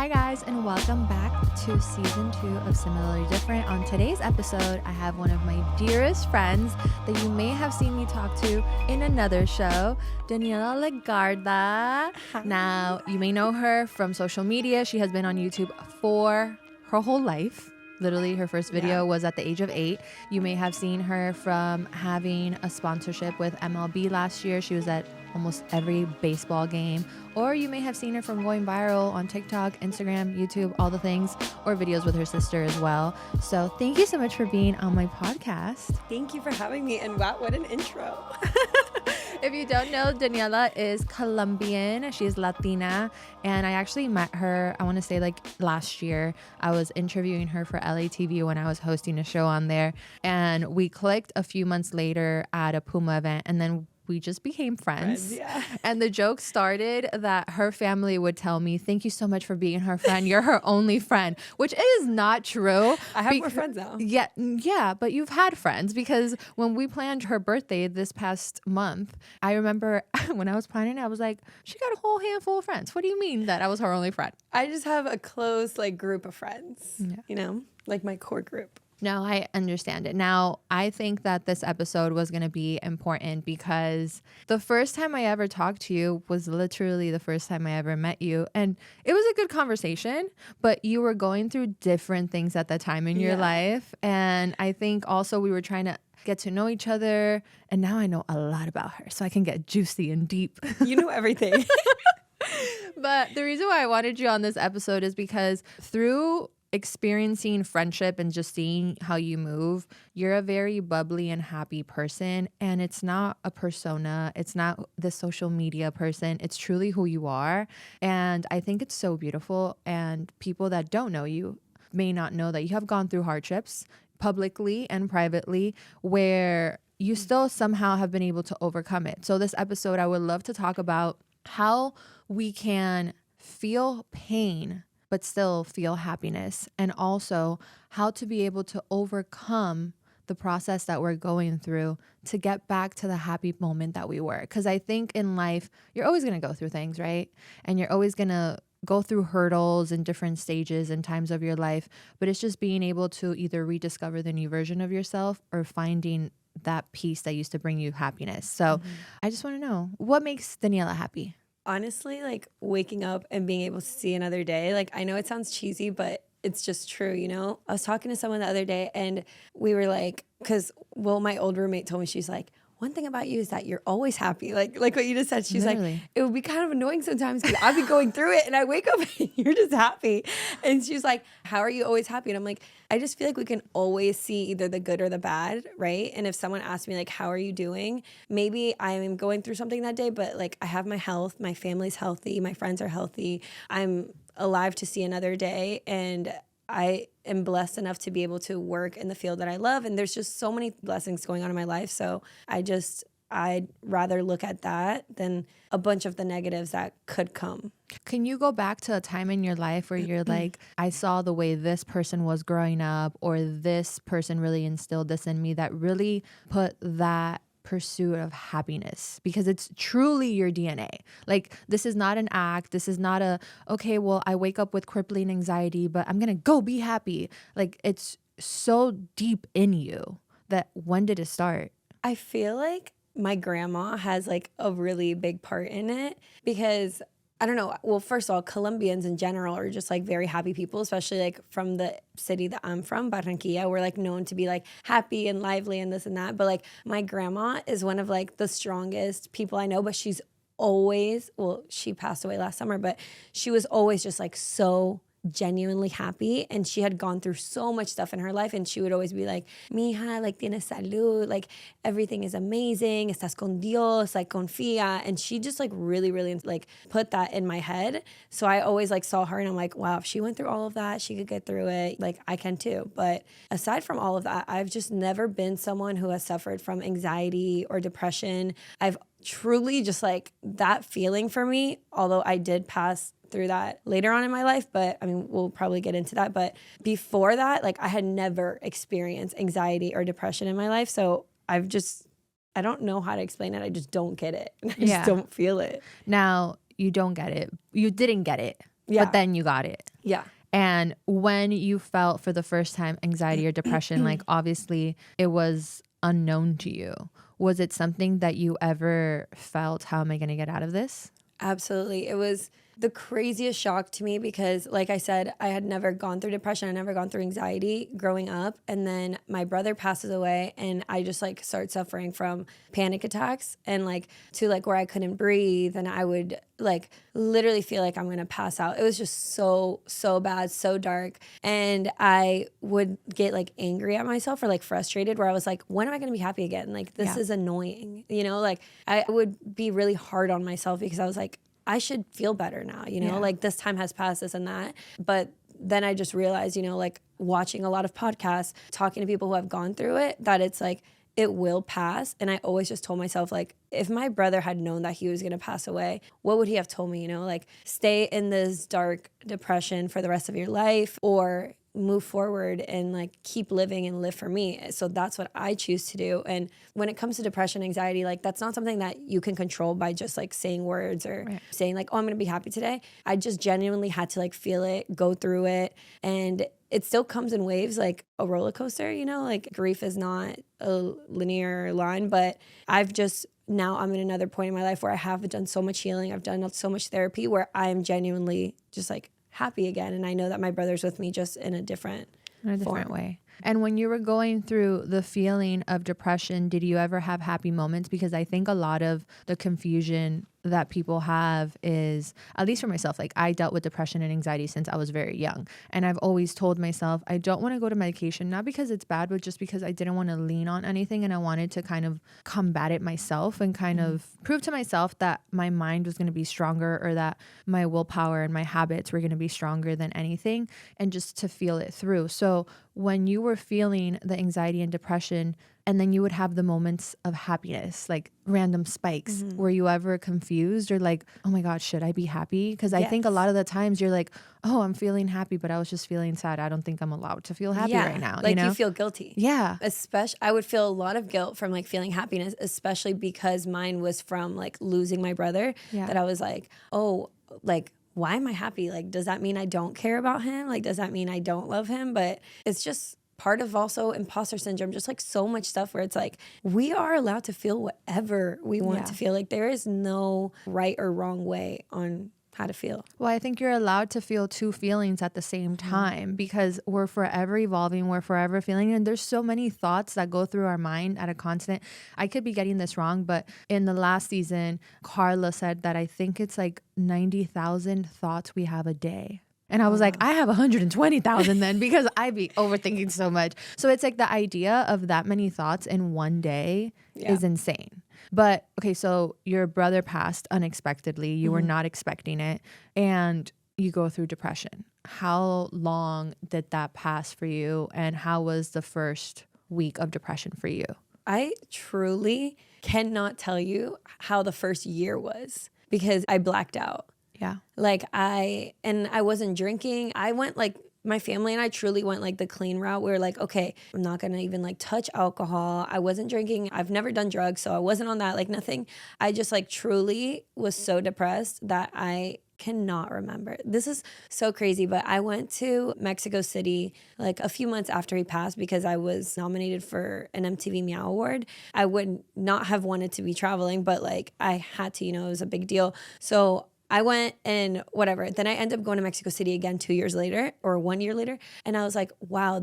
Hi guys, and welcome back to season 2 of Similarly Different. On today's episode, I have one of my dearest friends that you may have seen me talk to in another show, Daniela Legarda. Now, you may know her from social media. She has been on YouTube for her whole life. Literally, her first video was at the age of 8. You may have seen her from having a sponsorship with MLB last year. She was at almost every baseball game. Or you may have seen her from going viral on TikTok, Instagram, YouTube, all the things, or videos with her sister as well. So thank you so much for being on my podcast. Thank you for having me. And wow, what an intro. If you don't know, Daniela is Colombian. She's Latina. And I actually met her, I want to say like last year. I was interviewing her for LATV when I was hosting a show on there. And we clicked a few months later at a Puma event. And then we just became friends. Yeah. And the joke started that her family would tell me, thank you so much for being her friend. You're her only friend, which is not true. I have more friends now. Yeah, but you've had friends, because when we planned her birthday this past month, I remember when I was planning it, I was like, she got a whole handful of friends. What do you mean that I was her only friend? I just have a close group of friends, like my core group. No, I understand it. Now, I think that this episode was going to be important because the first time I ever talked to you was literally the first time I ever met you. And it was a good conversation, but you were going through different things at that time in your life. And I think also we were trying to get to know each other. And now I know a lot about her, so I can get juicy and deep. You know everything. But the reason why I wanted you on this episode is because through experiencing friendship and just seeing how you move, you're a very bubbly and happy person. And it's not a persona. It's not the social media person. It's truly who you are. And I think it's so beautiful. And people that don't know you may not know that you have gone through hardships publicly and privately, where you still somehow have been able to overcome it. So this episode, I would love to talk about how we can feel pain but still feel happiness, and also how to be able to overcome the process that we're going through to get back to the happy moment that we were. Because I think in life, you're always going to go through things, right? And you're always going to go through hurdles in different stages and times of your life, but it's just being able to either rediscover the new version of yourself or finding that peace that used to bring you happiness. So I just want to know, what makes Daniela happy? Honestly, waking up and being able to see another day. I know it sounds cheesy, but it's just true, I was talking to someone the other day and we were my old roommate told me, she's like, one thing about you is that you're always happy. Like what you just said. She's Literally. Like, it would be kind of annoying sometimes because I'd be going through it and I wake up and you're just happy. And she's like, how are you always happy? And I'm like, I just feel like we can always see either the good or the bad, right? And if someone asks me how are you doing? Maybe I'm going through something that day, but I have my health, my family's healthy, my friends are healthy. I'm alive to see another day, and I am blessed enough to be able to work in the field that I love. And there's just so many blessings going on in my life. So I'd rather look at that than a bunch of the negatives that could come. Can you go back to a time in your life where you're like, I saw the way this person was growing up, or this person really instilled this in me that really put that pursuit of happiness, because it's truly your DNA. This is not an act. This is not okay, well, I wake up with crippling anxiety, but I'm going to go be happy. It's so deep in you that when did it start? I feel like my grandma has a really big part in it, because I don't know. Well, first of all, Colombians in general are just very happy people, especially from the city that I'm from, Barranquilla. We're known to be happy and lively and this and that. But my grandma is one of the strongest people I know, but she's always, she passed away last summer, but she was always just so genuinely happy, and she had gone through so much stuff in her life, and she would always be like, mija, tienes salud, everything is amazing, estás con Dios, confía. And she just really put that in my head. So I always saw her and I'm like, wow, if she went through all of that, she could get through it, I can too. But aside from all of that, I've just never been someone who has suffered from anxiety or depression. I've truly just that feeling for me, although I did pass through that later on in my life, but we'll probably get into that. But before that, I had never experienced anxiety or depression in my life. So I don't know how to explain it. I just don't get it. I just don't feel it. Now, you don't get it. You didn't get it but then you got it. Yeah. And when you felt for the first time anxiety or depression, like obviously it was unknown to you. Was it something that you ever felt, how am I going to get out of this? Absolutely. It was the craziest shock to me because, like I said, I had never gone through depression. I never gone through anxiety growing up. And then my brother passes away and I just like start suffering from panic attacks and like to like where I couldn't breathe. And I would like literally feel like I'm going to pass out. It was just so bad, so dark. And I would get like angry at myself or like frustrated where I was like, when am I going to be happy again? Like, this is annoying, you know, like I would be really hard on myself because I was like, I should feel better now, you know, like this time has passed, this and that. But then I just realized, you know, like watching a lot of podcasts, talking to people who have gone through it, that it's like, it will pass. And I always just told myself, like, if my brother had known that he was going to pass away, what would he have told me? You know, like stay in this dark depression for the rest of your life or move forward and like keep living and live for me. So that's what I choose to do. And when it comes to depression, anxiety, like that's not something that you can control by just like saying words or saying like, oh, I'm going to be happy today. I just genuinely had to like feel it, go through it. And it still comes in waves, like a roller coaster, you know, like grief is not a linear line, but I'm in another point in my life where I have done so much healing. I've done so much therapy where I am genuinely just like happy again. And I know that my brother's with me just in a different way. And when you were going through the feeling of depression, did you ever have happy moments? Because I think a lot of the confusion that people have is, at least for myself, like I dealt with depression and anxiety since I was very young. And I've always told myself, I don't want to go to medication, not because it's bad, but just because I didn't want to lean on anything. And I wanted to kind of combat it myself and kind of prove to myself that my mind was going to be stronger or that my willpower and my habits were going to be stronger than anything, and just to feel it through. So when you were feeling the anxiety and depression, and then you would have the moments of happiness, like random spikes. Were you ever confused or like, oh my God, should I be happy? Because I think a lot of the times you're like, oh, I'm feeling happy, but I was just feeling sad. I don't think I'm allowed to feel happy right now. Like you know? You feel guilty. Yeah. Especially, I would feel a lot of guilt from like feeling happiness, especially because mine was from like losing my brother. That I was like, oh, like, why am I happy? Like, does that mean I don't care about him? Like, does that mean I don't love him? But it's just part of also imposter syndrome, just like so much stuff where it's like, we are allowed to feel whatever we want to feel. Like there is no right or wrong way on how to feel. Well, I think you're allowed to feel two feelings at the same time because we're forever evolving, we're forever feeling, and there's so many thoughts that go through our mind at a constant. I could be getting this wrong, but in the last season, Carla said that I think it's like 90,000 thoughts we have a day. And I was like, I have 120,000 then because I be overthinking so much. So it's like the idea of that many thoughts in one day is insane. But okay, so your brother passed unexpectedly. You were not expecting it. And you go through depression. How long did that pass for you? And how was the first week of depression for you? I truly cannot tell you how the first year was because I blacked out. Yeah. Like I wasn't drinking. I went like, my family and I truly went like the clean route. We were like, okay, I'm not going to even like touch alcohol. I wasn't drinking. I've never done drugs. So I wasn't on that, like nothing. I just like truly was so depressed that I cannot remember. This is so crazy, but I went to Mexico City like a few months after he passed because I was nominated for an MTV Meow Award. I would not have wanted to be traveling, but like I had to, you know, it was a big deal. So I went and whatever. Then I ended up going to Mexico City again 2 years later or 1 year later. And I was like, wow,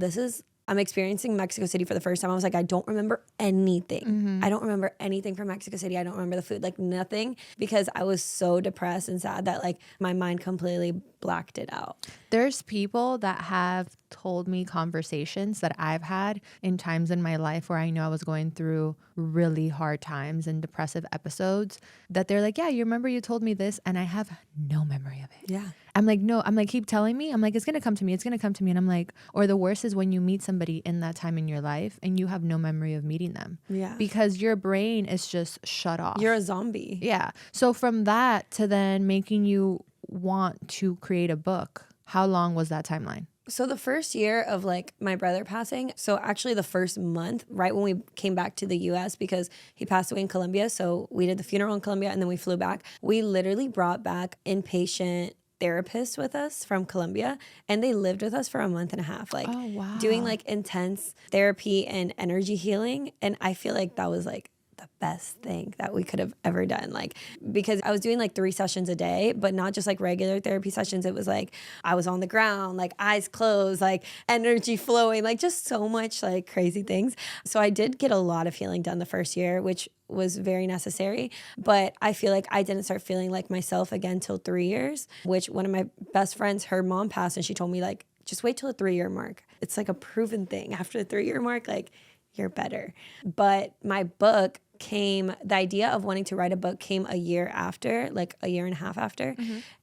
I'm experiencing Mexico City for the first time. I was like, I don't remember anything. I don't remember anything from Mexico City. I don't remember the food, like nothing, because I was so depressed and sad that like my mind completely blacked it out. There's people that have told me conversations that I've had in times in my life where I know I was going through really hard times and depressive episodes that they're like, yeah, you remember you told me this, and I have no memory of it. Yeah. I'm like, no, I'm like, keep telling me. I'm like, it's going to come to me. It's going to come to me. And I'm like, or the worst is when you meet somebody in that time in your life and you have no memory of meeting them. Yeah. Because your brain is just shut off. You're a zombie. Yeah. So from that to then making you want to create a book, how long was that timeline? So the first year of like my brother passing, so actually the first month, right when we came back to the US because he passed away in Colombia. So we did the funeral in Colombia and then we flew back. We literally brought back inpatient therapists with us from Colombia, and they lived with us for a month and a half, like Oh, wow. doing like intense therapy and energy healing. And I feel like that was like the best thing that we could have ever done. Like, because I was doing like 3 sessions a day, but not just like regular therapy sessions. It was like I was on the ground, like eyes closed, like energy flowing, like just so much like crazy things. So I did get a lot of healing done the first year, which was very necessary. But I feel like I didn't start feeling like myself again till 3 years, which one of my best friends, her mom passed, and she told me like, just wait till the 3-year mark. It's like a proven thing. After the 3-year mark, like you're better. But my book the idea of wanting to write a book came a year after, like a year and a half after.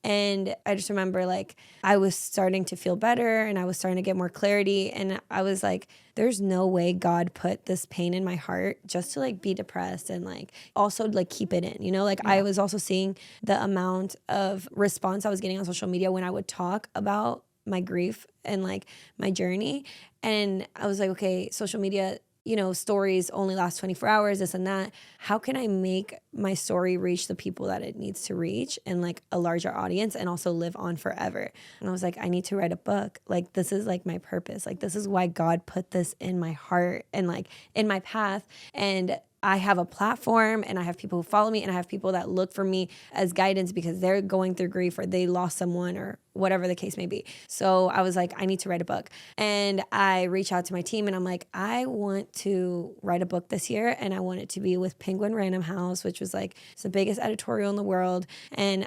And I just remember like I was starting to feel better and I was starting to get more clarity. And I was like, there's no way God put this pain in my heart just to like be depressed and like also like keep it in, you know, like I was also seeing the amount of response I was getting on social media when I would talk about my grief and like my journey. And I was like, okay, social media, you know, stories only last 24 hours, this and that. How can I make my story reach the people that it needs to reach and like a larger audience and also live on forever? And I was like, I need to write a book. Like, this is like my purpose. Like, this is why God put this in my heart and like in my path. And I have a platform and I have people who follow me and I have people that look for me as guidance because they're going through grief or they lost someone or whatever the case may be. So I was like, I need to write a book. And I reach out to my team and I'm like, I want to write a book this year and I want it to be with Penguin Random House, which was like, it's the biggest editorial in the world. And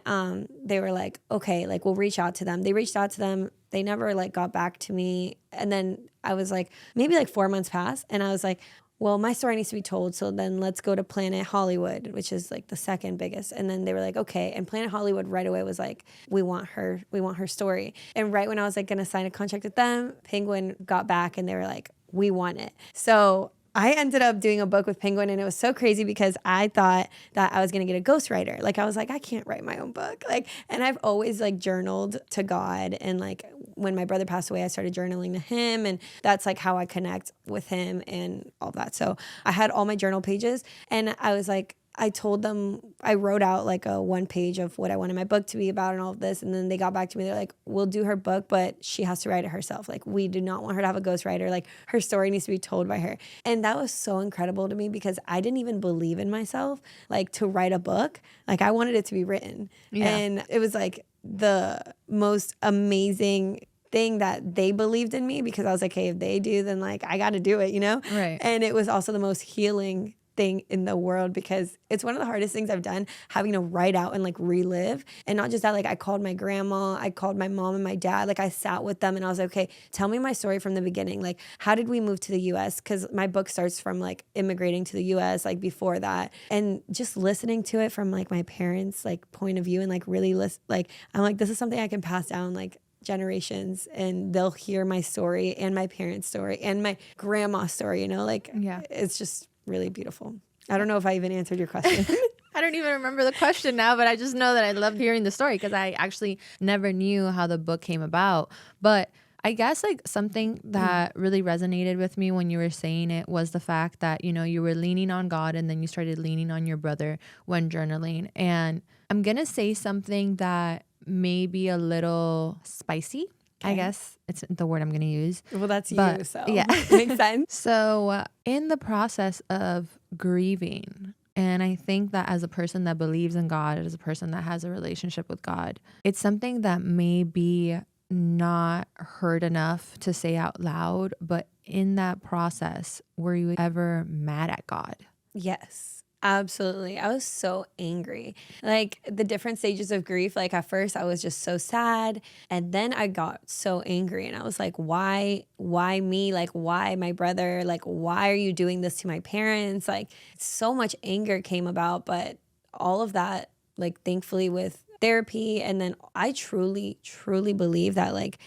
they were like, okay, like we'll reach out to them. They reached out to them. They never like got back to me. And then I was like, maybe like 4 months passed and I was like, well, my story needs to be told. So then let's go to Planet Hollywood, which is like the second biggest. And then they were like, okay. And Planet Hollywood right away was like, we want her story. And right when I was like going to sign a contract with them, Penguin got back and they were like, we want it. So I ended up doing a book with Penguin and it was so crazy because I thought that I was going to get a ghostwriter. Like I was like, I can't write my own book. Like, and I've always like journaled to God. And like when my brother passed away, I started journaling to him and that's like how I connect with him and all that. So I had all my journal pages and I was like, I told them, I wrote out like a 1 page of what I wanted my book to be about and all of this. And then they got back to me. They're like, we'll do her book, but she has to write it herself. Like, we do not want her to have a ghostwriter. Like, her story needs to be told by her. And that was so incredible to me because I didn't even believe in myself, like to write a book. Like, I wanted it to be written. Yeah. And it was like the most amazing thing that they believed in me because I was like, hey, if they do, then like, I got to do it, you know? Right. And it was also the most healing thing in the world because it's one of the hardest things I've done, having to write out and like relive. And not just that, like I called my grandma, I called my mom and my dad, like I sat with them and I was like, okay, tell me my story from the beginning. Like, how did we move to the US? Because my book starts from like immigrating to the US, like before that. And just listening to it from like my parents' like point of view and like really like, I'm like, this is something I can pass down like generations and they'll hear my story and my parents' story and my grandma's story, you know, like it's just really beautiful. I don't know if I even answered your question. I don't even remember the question now, but I just know that I loved hearing the story because I actually never knew how the book came about. But I guess like something that really resonated with me when you were saying it was the fact that, you know, you were leaning on God and then you started leaning on your brother when journaling. And I'm going to say something that may be a little spicy. Okay. I guess it's the word I'm going to use. Well, that's you, so yeah. Makes sense. So in the process of grieving, and I think that as a person that believes in God, as a person that has a relationship with God, it's something that may be not heard enough to say out loud, but in that process, were you ever mad at God? Yes. Absolutely. I was so angry. Like the different stages of grief, like at first I was just so sad and then I got so angry and I was like, why me? Like, why my brother? Like, why are you doing this to my parents? Like so much anger came about, but all of that, like thankfully with therapy. And then I truly, truly believe that like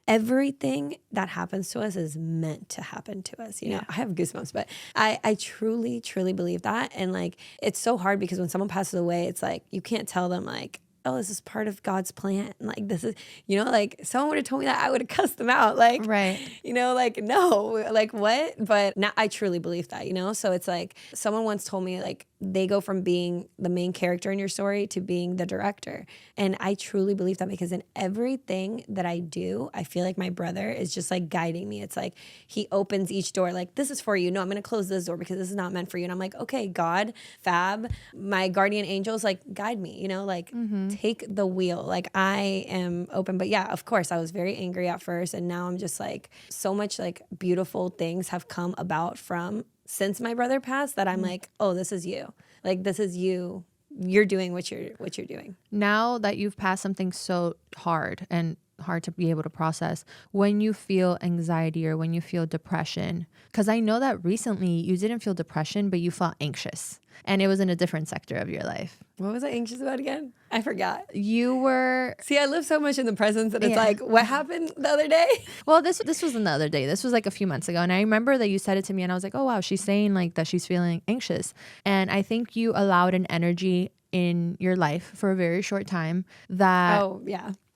everything that happens to us is meant to happen to us. You know, I have goosebumps, but I truly, truly believe that. And like, it's so hard because when someone passes away, it's like, you can't tell them like, oh, this is part of God's plan. Like this is, you know, like someone would have told me that I would have cussed them out. Like, right. You know, like, no, like what? But now I truly believe that, you know? So it's like someone once told me like, they go from being the main character in your story to being the director. And I truly believe that, because in everything that I do, I feel like my brother is just like guiding me. It's like he opens each door, like, this is for you. No, I'm going to close this door because this is not meant for you. And I'm like, okay, God, Fab, my guardian angels, like, guide me, like take the wheel. Like, I am open. But yeah, of course, I was very angry at first. And now I'm just like, so much like beautiful things have come about from since my brother passed that I'm like, oh, this is you. Like, this is you. You're doing what you're doing. Now that you've passed something so hard and hard to be able to process, when you feel anxiety or when you feel depression, because I know that recently you didn't feel depression, but you felt anxious, and it was in a different sector of your life. What was I anxious about again? I forgot. You were... See, I live so much in the present that it's like, what happened the other day? Well, this wasn't the other day. This was like a few months ago. And I remember that you said it to me and I was like, oh, wow, she's saying like that she's feeling anxious. And I think you allowed an energy in your life for a very short time that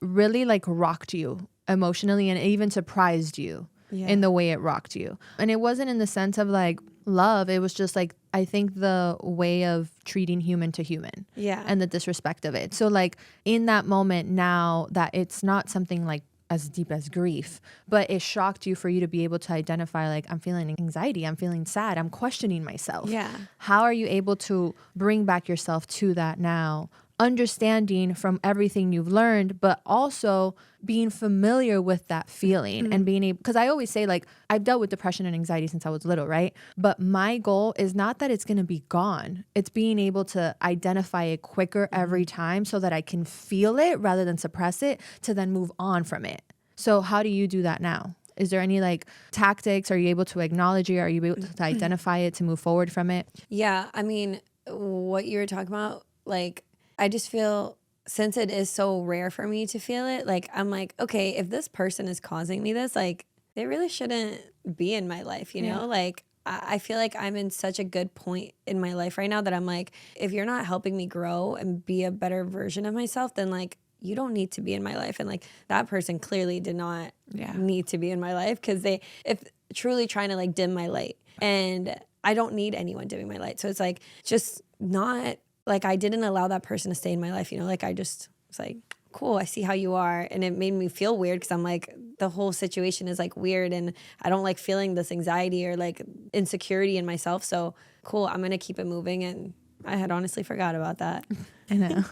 really like rocked you emotionally and even surprised you in the way it rocked you. And it wasn't in the sense of like love. It was just like, I think the way of treating human to human and the disrespect of it. So like in that moment now that it's not something like as deep as grief, but it shocked you for you to be able to identify like, I'm feeling anxiety, I'm feeling sad, I'm questioning myself. Yeah. How are you able to bring back yourself to that now? Understanding from everything you've learned, but also being familiar with that feeling and being able, because I always say like, I've dealt with depression and anxiety since I was little, right? But my goal is not that it's going to be gone. It's being able to identify it quicker every time so that I can feel it rather than suppress it to then move on from it. So how do you do that now? Is there any like tactics? Are you able to acknowledge it? Are you able to identify it to move forward from it? Yeah. I mean, what you were talking about, like, I just feel, since it is so rare for me to feel it, like, I'm like, okay, if this person is causing me this, like, they really shouldn't be in my life, you know? Like, I feel like I'm in such a good point in my life right now that I'm like, if you're not helping me grow and be a better version of myself, then like, you don't need to be in my life. And like, that person clearly did not need to be in my life, because if truly trying to like dim my light, and I don't need anyone dimming my light. So it's like, just not... Like, I didn't allow that person to stay in my life, like, I just was like, cool, I see how you are. And it made me feel weird, because I'm like, the whole situation is like weird, and I don't like feeling this anxiety or like insecurity in myself. So cool, I'm going to keep it moving. And I had honestly forgot about that. I know.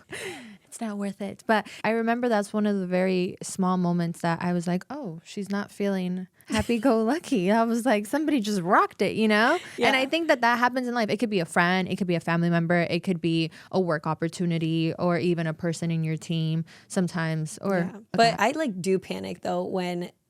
It's not worth it. But I remember that's one of the very small moments that I was like, oh, she's not feeling happy-go-lucky. I was like, somebody just rocked it, Yeah. And I think that happens in life. It could be a friend. It could be a family member. It could be a work opportunity, or even a person in your team sometimes. But I like do panic though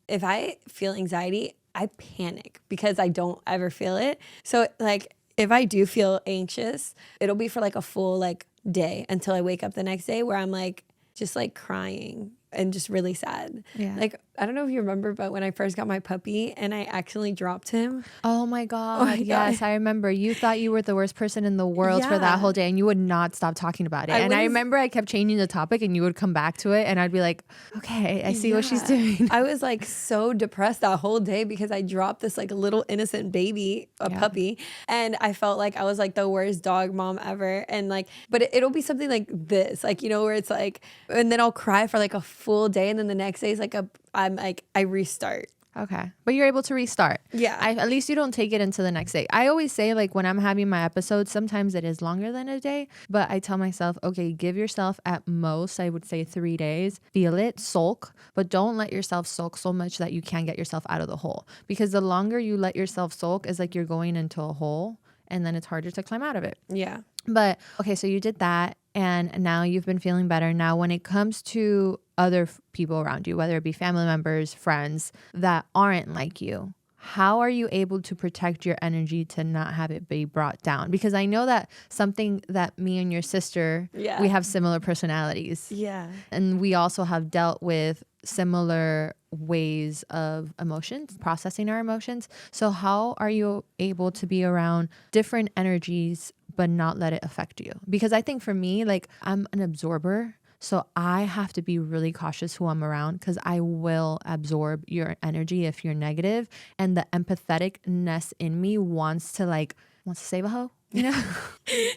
if I feel anxiety, I panic because I don't ever feel it. So like if I do feel anxious, it'll be for like a full like day until I wake up the next day, where I'm like just like crying and just really sad. Yeah. Like, I don't know if you remember, but when I first got my puppy and I accidentally dropped him. Oh my God. Yes, I remember. You thought you were the worst person in the world for that whole day, and you would not stop talking about it. I remember I kept changing the topic and you would come back to it, and I'd be like, okay, I see what she's doing. I was like so depressed that whole day because I dropped this like little innocent baby, puppy. And I felt like I was like the worst dog mom ever. And like, but it'll be something like this, like, where it's like, and then I'll cry for like a full day. And then the next day is like I restart. Okay. But you're able to restart. Yeah. At least you don't take it into the next day. I always say, like, when I'm having my episodes, sometimes it is longer than a day, but I tell myself, okay, give yourself at most, I would say 3 days, feel it, sulk, but don't let yourself sulk so much that you can't get yourself out of the hole. Because the longer you let yourself sulk, is like you're going into a hole, and then it's harder to climb out of it. Yeah. But okay, so you did that, and now you've been feeling better. Now, when it comes to other people around you, whether it be family members, friends that aren't like you, how are you able to protect your energy to not have it be brought down? Because I know that something that me and your sister, we have similar personalities. Yeah. And we also have dealt with similar ways of emotions, processing our emotions. So how are you able to be around different energies but not let it affect you? Because I think for me, like, I'm an absorber. So I have to be really cautious who I'm around, because I will absorb your energy if you're negative. And the empatheticness in me wants to save a hoe. You know,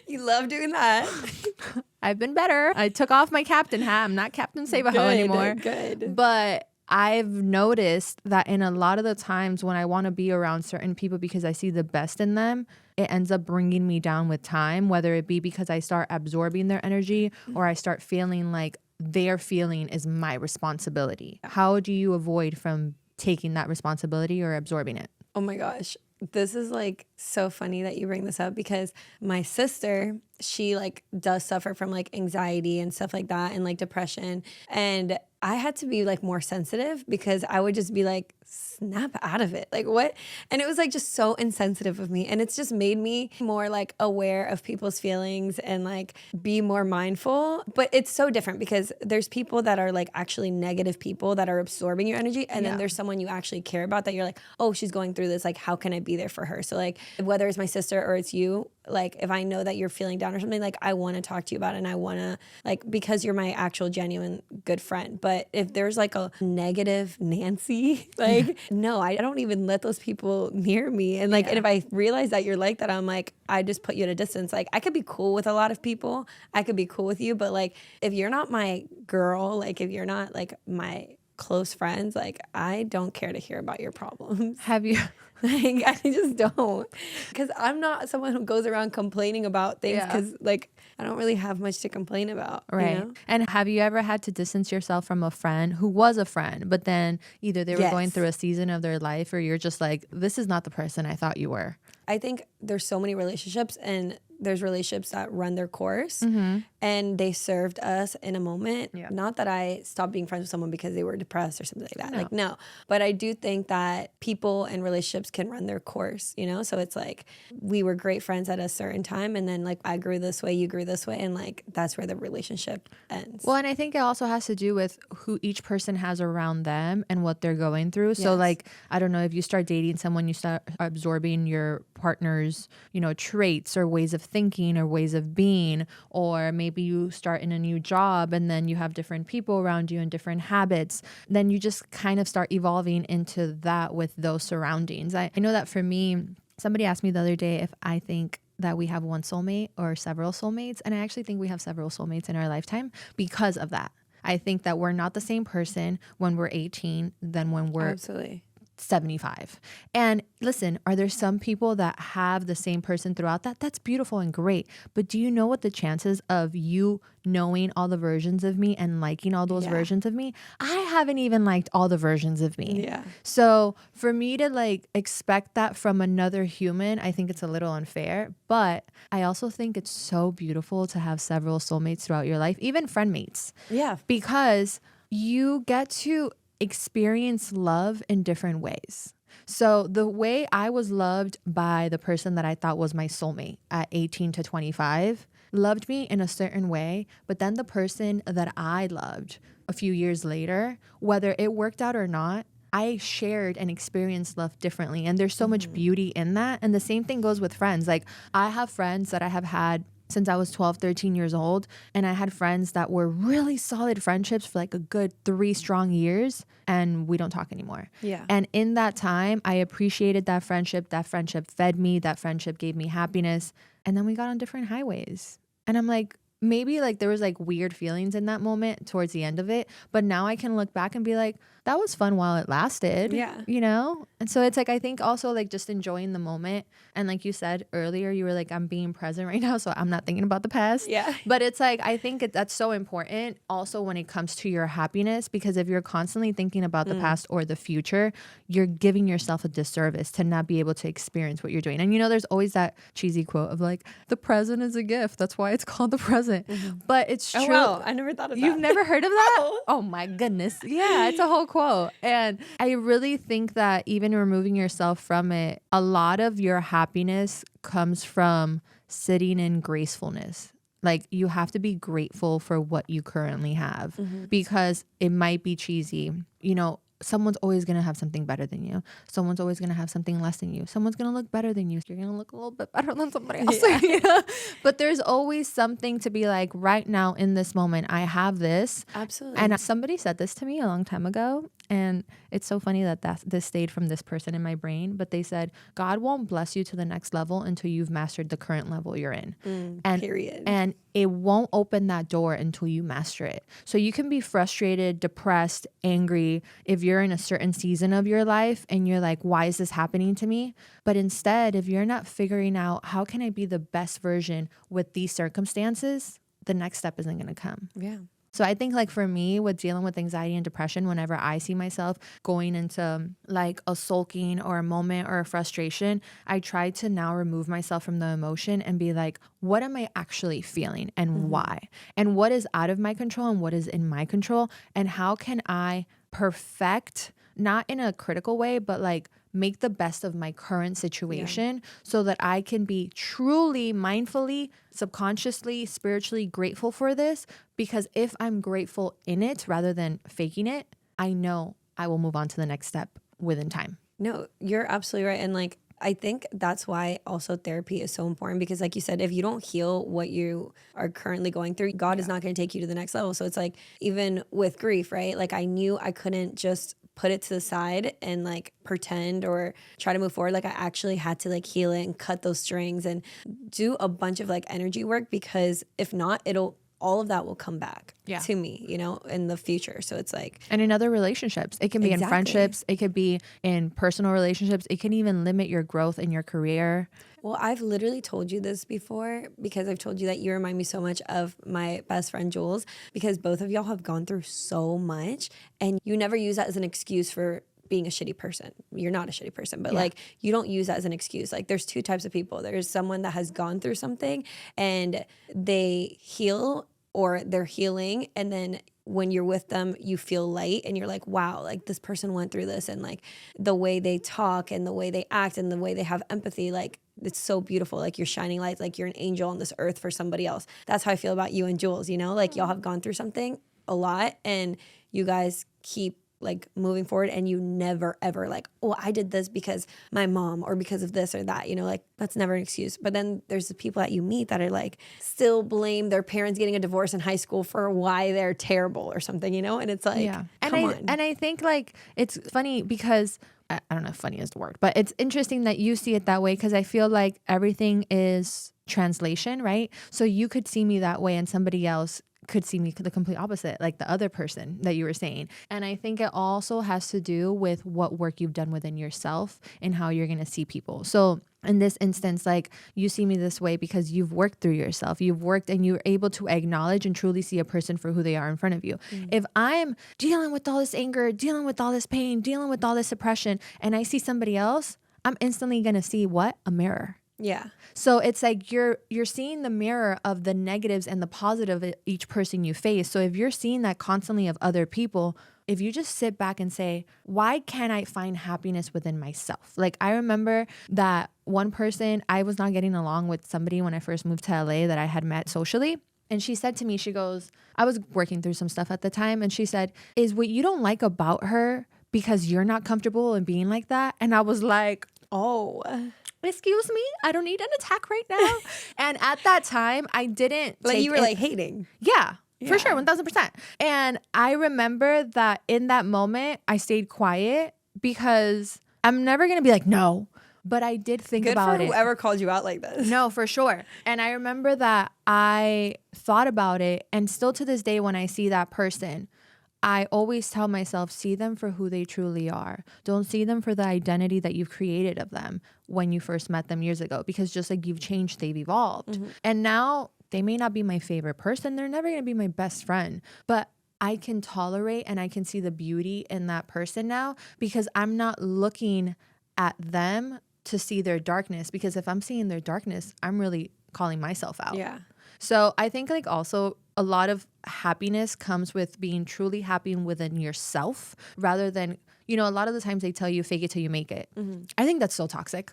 You love doing that. I've been better. I took off my captain hat. I'm not Captain Save-A-Ho anymore. Good. But I've noticed that in a lot of the times when I want to be around certain people because I see the best in them, it ends up bringing me down with time, whether it be because I start absorbing their energy or I start feeling like their feeling is my responsibility. How do you avoid from taking that responsibility or absorbing it? Oh my gosh. This is like so funny that you bring this up because my sister, she like does suffer from like anxiety and stuff like that and like depression. And I had to be like more sensitive because I would just be like, snap out of it. Like what? And it was like just so insensitive of me. And it's just made me more like aware of people's feelings and like be more mindful. But it's so different because there's people that are like actually negative people that are absorbing your energy. And then there's someone you actually care about that you're like, oh, she's going through this. Like, how can I be there for her? So like whether it's my sister or it's you, like if I know that you're feeling down or something, like I want to talk to you about it and I want to like, because you're my actual genuine good friend. But if there's like a negative Nancy, like no, I don't even let those people near me. And like, and if I realize that you're like that, I'm like, I just put you at a distance. Like I could be cool with a lot of people. I could be cool with you. But like, if you're not my girl, like if you're not like my close friends, like I don't care to hear about your problems. Have you... Like I just don't, because I'm not someone who goes around complaining about things because like I don't really have much to complain about. Right. You know? And have you ever had to distance yourself from a friend who was a friend, but then either they were going through a season of their life or you're just like, this is not the person I thought you were? I think there's so many relationships and there's relationships that run their course and they served us in a moment. Not that I stopped being friends with someone because they were depressed or something like that. No. Like, no. But I do think that people and relationships can run their course, you know? So it's like we were great friends at a certain time and then like I grew this way, you grew this way. And like that's where the relationship ends. Well, and I think it also has to do with who each person has around them and what they're going through. So like, I don't know, if you start dating someone, you start absorbing your partner's, you know, traits or ways of thinking or ways of being, or maybe you start in a new job and then you have different people around you and different habits, then you just kind of start evolving into that with those surroundings. I know that for me, somebody asked me the other day if I think that we have one soulmate or several soulmates, and I actually think we have several soulmates in our lifetime because of that. I think that we're not the same person when we're 18 than when we're Absolutely 75. And listen, are there some people that have the same person throughout that? That's beautiful and great. But do you know what the chances of you knowing all the versions of me and liking all those versions of me? I haven't even liked all the versions of me. Yeah. So for me to like expect that from another human, I think it's a little unfair. But I also think it's so beautiful to have several soulmates throughout your life, even friendmates. Yeah. Because you get to experience love in different ways. So the way I was loved by the person that I thought was my soulmate at 18 to 25 loved me in a certain way, but then the person that I loved a few years later, whether it worked out or not, I shared and experienced love differently. And there's so much beauty in that. And the same thing goes with friends. Like I have friends that I have had since I was 12, 13 years old. And I had friends that were really solid friendships for like a good 3 strong years. And we don't talk anymore. Yeah. And in that time, I appreciated that friendship. That friendship fed me. That friendship gave me happiness. And then we got on different highways. And I'm like, maybe like there was like weird feelings in that moment towards the end of it. But now I can look back and be like, that was fun while it lasted. Yeah. You know? And so it's like, I think also like just enjoying the moment. And like you said earlier, you were like, I'm being present right now. So I'm not thinking about the past. Yeah. But it's like, I think that's so important also when it comes to your happiness, because if you're constantly thinking about the past or the future, you're giving yourself a disservice to not be able to experience what you're doing. And you know, there's always that cheesy quote of like, the present is a gift. That's why it's called the present. But it's true. Oh, wow. I never thought of that. You've never heard of that? Oh my goodness. Yeah, it's a whole quote. And I really think that even removing yourself from it, a lot of your happiness comes from sitting in gracefulness. Like you have to be grateful for what you currently have because it might be cheesy. You know, someone's always going to have something better than you. Someone's always going to have something less than you. Someone's going to look better than you. You're going to look a little bit better than somebody else. Yeah. You know? But there's always something to be like, right now in this moment, I have this. Absolutely. And somebody said this to me a long time ago. And it's so funny that this stayed from this person in my brain. But they said, God won't bless you to the next level until you've mastered the current level you're in. Period. And it won't open that door until you master it. So you can be frustrated, depressed, angry if you're in a certain season of your life and you're like, why is this happening to me? But instead, if you're not figuring out how can I be the best version with these circumstances, the next step isn't going to come. Yeah. So I think like for me with dealing with anxiety and depression, whenever I see myself going into like a sulking or a moment or a frustration, I try to now remove myself from the emotion and be like, what am I actually feeling and why? And what is out of my control and what is in my control? And how can I perfect, not in a critical way, but like make the best of my current situation so that I can be truly, mindfully, subconsciously, spiritually grateful for this. Because if I'm grateful in it rather than faking it, I know I will move on to the next step within time. No, you're absolutely right. And like, I think that's why also therapy is so important because like you said, if you don't heal what you are currently going through, God is not going to take you to the next level. So it's like, even with grief, right? Like I knew I couldn't just put it to the side and like pretend or try to move forward. Like I actually had to like heal it and cut those strings and do a bunch of like energy work because if not, all of that will come back to me, you know, in the future. So it's like, and in other relationships, it can be in friendships, it could be in personal relationships. It can even limit your growth in your career. Well, I've literally told you this before because I've told you that you remind me so much of my best friend Jules because both of y'all have gone through so much and you never use that as an excuse for being a shitty person. You're not a shitty person, but like you don't use that as an excuse. Like there's two types of people. There's someone that has gone through something and they heal or they're healing and then when you're with them, you feel light and you're like, wow, like this person went through this and like the way they talk and the way they act and the way they have empathy, like it's so beautiful. Like you're shining light, like you're an angel on this earth for somebody else. That's how I feel about you and Jules, you know, like y'all have gone through something a lot and you guys keep like moving forward and you never ever like, oh, I did this because my mom or because of this or that, you know, like that's never an excuse. But then there's the people that you meet that are like still blame their parents getting a divorce in high school for why they're terrible or something, you know? And it's like, come on. And I think like it's funny because I don't know if funny is the word, but it's interesting that you see it that way because I feel like everything is translation, right? So you could see me that way and somebody else could see me the complete opposite, like the other person that you were saying. And I think it also has to do with what work you've done within yourself and how you're going to see people. So in this instance, like you see me this way because you've worked through yourself. You've worked and you're able to acknowledge and truly see a person for who they are in front of you. If I'm dealing with all this anger, dealing with all this pain, dealing with all this suppression, and I see somebody else, I'm instantly going to see what? A mirror. Yeah. So it's like you're seeing the mirror of the negatives and the positive of each person you face. So if you're seeing that constantly of other people, if you just sit back and say, why can't I find happiness within myself? Like I remember that one person, I was not getting along with somebody when I first moved to LA that I had met socially. And she said to me, she goes, I was working through some stuff at the time. And she said, is what you don't like about her because you're not comfortable in being like that? And I was like, oh, excuse me, I don't need an attack right now. And at that time, I didn't like you were like hating. Yeah, for sure, 1000%. And I remember that in that moment, I stayed quiet because I'm never going to be like, no. But I did think about it. Whoever called you out like this. No, for sure. And I remember that I thought about it. And still to this day, when I see that person, I always tell myself, see them for who they truly are. Don't see them for the identity that you've created of them when you first met them years ago. Because just like you've changed, they've evolved. And now they may not be my favorite person. They're never going to be my best friend. But I can tolerate and I can see the beauty in that person now because I'm not looking at them to see their darkness. Because if I'm seeing their darkness, I'm really calling myself out. Yeah. So I think like also a lot of happiness comes with being truly happy within yourself rather than, you know, a lot of the times they tell you fake it till you make it. I think that's so toxic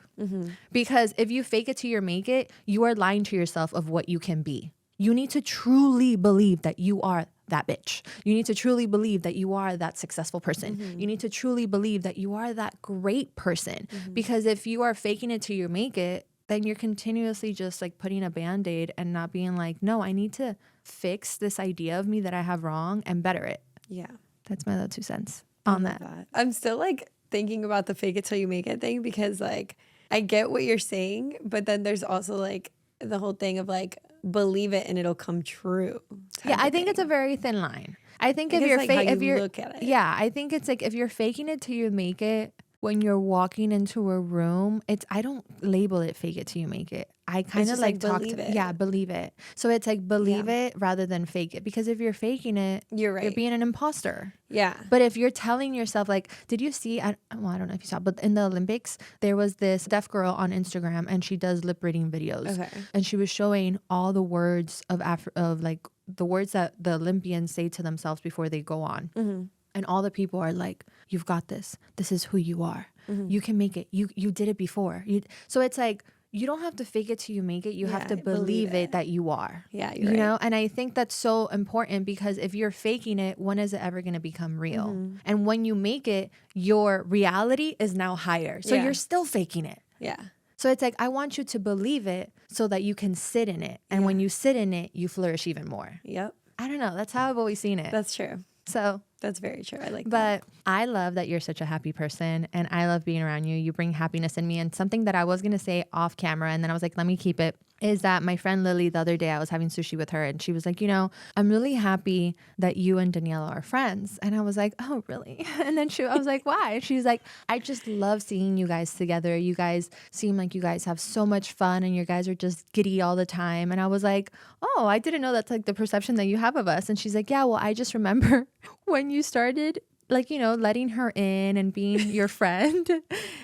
because if you fake it till you make it, you are lying to yourself of what you can be. You need to truly believe that you are that bitch. You need to truly believe that you are that successful person. You need to truly believe that you are that great person. Because if you are faking it till you make it, then you're continuously just like putting a Band-Aid and not being like, no, I need to fix this idea of me that I have wrong and better it. Yeah. That's my little 2 cents on that. I'm still like thinking about the fake it till you make it thing, because like I get what you're saying, but then there's also like the whole thing of like believe it and it'll come true. Yeah, I think it's a very thin line. I think if it's you're like how if you you're look at it. yeah, I think it's like if you're faking it till you make it, when you're walking into a room, I don't label it fake it till you make it. I kind of like talk believe to it. Yeah, believe it. So it's like believe it rather than fake it, because if you're faking it, You're right. You're being an imposter. Yeah. But if you're telling yourself, like, did you see, I don't know if you saw, but in the Olympics, there was this deaf girl on Instagram and she does lip reading videos. Okay. And she was showing all the words of like the words that the Olympians say to themselves before they go on. And all the people are like, you've got this. This is who you are. You can make it. You did it before. So it's like, you don't have to fake it till you make it. You have to believe it that you are. Yeah, you know? And I think that's so important, because if you're faking it, when is it ever going to become real? And when you make it, your reality is now higher. So you're still faking it. Yeah. So it's like, I want you to believe it so that you can sit in it. And when you sit in it, you flourish even more. Yep. I don't know. That's how I've always seen it. That's true. So That's very true. I like that. but I love that you're such a happy person, and I love being around you. You bring happiness in me. And something that I was going to say off camera, and then I was like, let me keep it, is that my friend Lily, the other day, I was having sushi with her, and she was like, you know, I'm really happy that you and Daniela are friends. And I was like, oh, really? And then I was like, why? And she's like, I just love seeing you guys together. You guys seem like you guys have so much fun, and you guys are just giddy all the time. And I was like, oh, I didn't know that's like the perception that you have of us. And she's like, yeah, well, I just remember when you started, like, you know, letting her in and being your friend,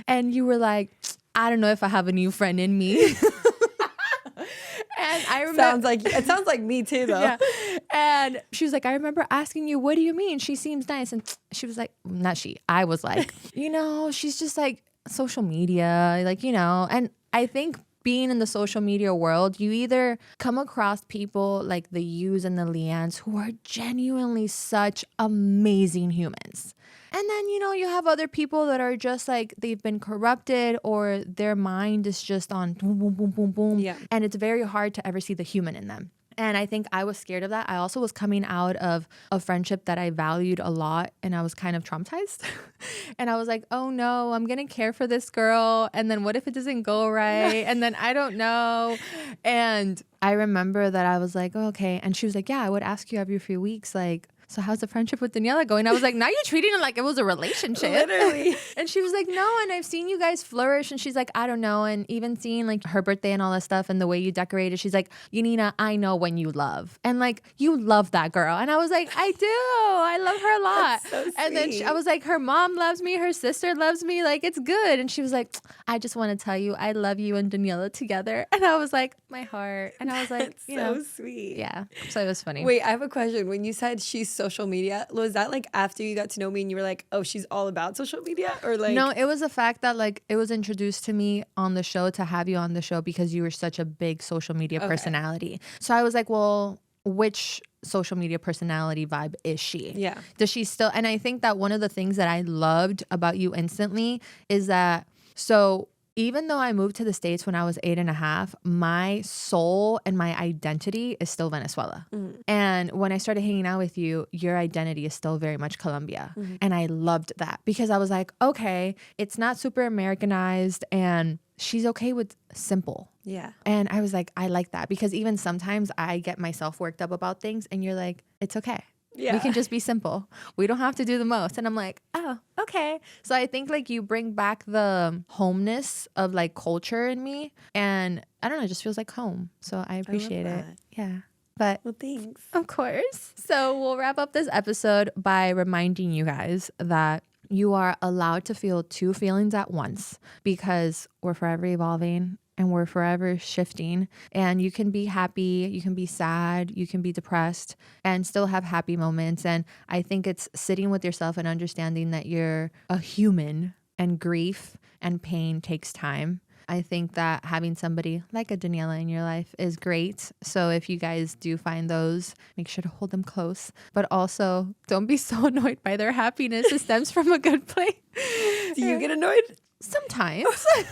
and you were like, I don't know if I have a new friend in me. And I remember, it sounds like me too, though. yeah. And she was like, I remember asking you, what do you mean? She seems nice. And she was like, not she. I was like, you know, she's just like social media, like, you know. And I think being in the social media world, you either come across people like the Yus and the Leannes who are genuinely such amazing humans. And then, you know, you have other people that are just like, they've been corrupted, or their mind is just on boom, boom, boom, boom, boom. Yeah. And it's very hard to ever see the human in them. And I think I was scared of that. I also was coming out of a friendship that I valued a lot, and I was kind of traumatized. And I was like, oh no, I'm going to care for this girl. And then what if it doesn't go right? And then I don't know. And I remember that I was like, oh, okay. And she was like, yeah, I would ask you every few weeks, like, so how's the friendship with Daniela going? I was like, now you're treating it like it was a relationship. Literally. And she was like, no, and I've seen you guys flourish. And she's like, I don't know. And even seeing like her birthday and all that stuff and the way you decorated, she's like, Yanina, I know when you love. And like, you love that girl. And I was like, I do. I love her a lot. That's so sweet. And then I was like, her mom loves me. Her sister loves me. Like, it's good. And she was like, I just want to tell you, I love you and Daniela together. And I was like, my heart. And I was like, That's you know, so sweet. yeah. So it was funny. Wait, I have a question. When you said she's social media, was that like after you got to know me and you were like, oh, she's all about social media? Or like, no, it was the fact that like it was introduced to me on the show, to have you on the show, because you were such a big social media personality. So I was like, well, which social media personality vibe is she? Yeah. Does she still? And I think that one of the things that I loved about you instantly is that, so even though I moved to the States when I was 8.5, my soul and my identity is still Venezuela. And when I started hanging out with you, your identity is still very much Colombia. And I loved that, because I was like, okay, it's not super Americanized, and she's okay with simple. Yeah. And I was like, I like that, because even sometimes I get myself worked up about things, and you're like, it's okay. Yeah. We can just be simple. We don't have to do the most. And I'm like, oh, okay. So I think like you bring back the homeness of like culture in me. And I don't know, it just feels like home. So I appreciate it. Yeah. But Well, thanks. of course. So we'll wrap up this episode by reminding you guys that you are allowed to feel 2 feelings at once, because we're forever evolving and we're forever shifting. And you can be happy, you can be sad, you can be depressed, and still have happy moments. And I think it's sitting with yourself and understanding that you're a human, and grief and pain takes time. I think that having somebody like a Daniela in your life is great. So if you guys do find those, make sure to hold them close. But also, don't be so annoyed by their happiness. It stems from a good place. Do you get annoyed? Sometimes. I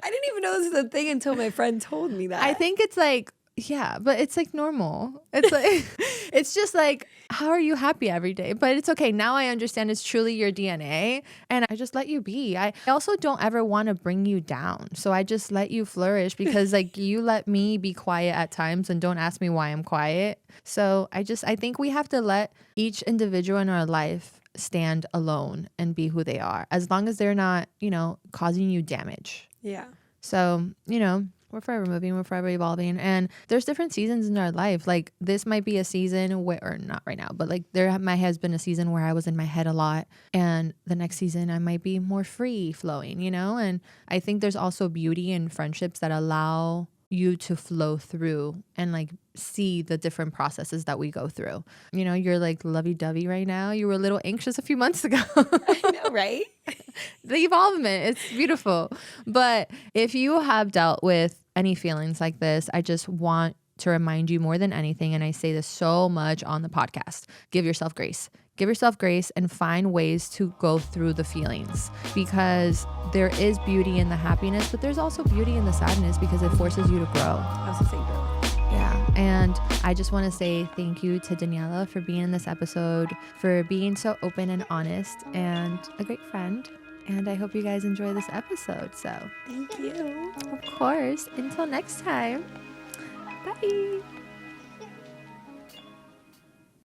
didn't even know this was a thing until my friend told me that. I think it's like, yeah, but it's like normal. It's like, it's just like, how are you happy every day? But it's okay. Now I understand it's truly your DNA and I just let you be. I also don't ever want to bring you down. So I just let you flourish because like you let me be quiet at times and don't ask me why I'm quiet. So I think we have to let each individual in our life stand alone and be who they are, as long as they're not, causing you damage. Yeah. So, we're forever moving, we're forever evolving. And there's different seasons in our life. Like this might be a season where, or not right now, but like might has been a season where I was in my head a lot. And the next season I might be more free flowing, And I think there's also beauty in friendships that allow you to flow through and like see the different processes that we go through. You're like lovey-dovey right now. You were a little anxious a few months ago. I know, right? The evolvement, it's beautiful. But if you have dealt with any feelings like this, I just want to remind you more than anything, and I say this so much on the podcast, give yourself grace. Give yourself grace and find ways to go through the feelings, because there is beauty in the happiness, but there's also beauty in the sadness because it forces you to grow. I was the same girl. Yeah. And I just want to say thank you to Daniela for being in this episode, for being so open and honest and a great friend. And I hope you guys enjoy this episode. So thank you. Of course. Until next time. Bye.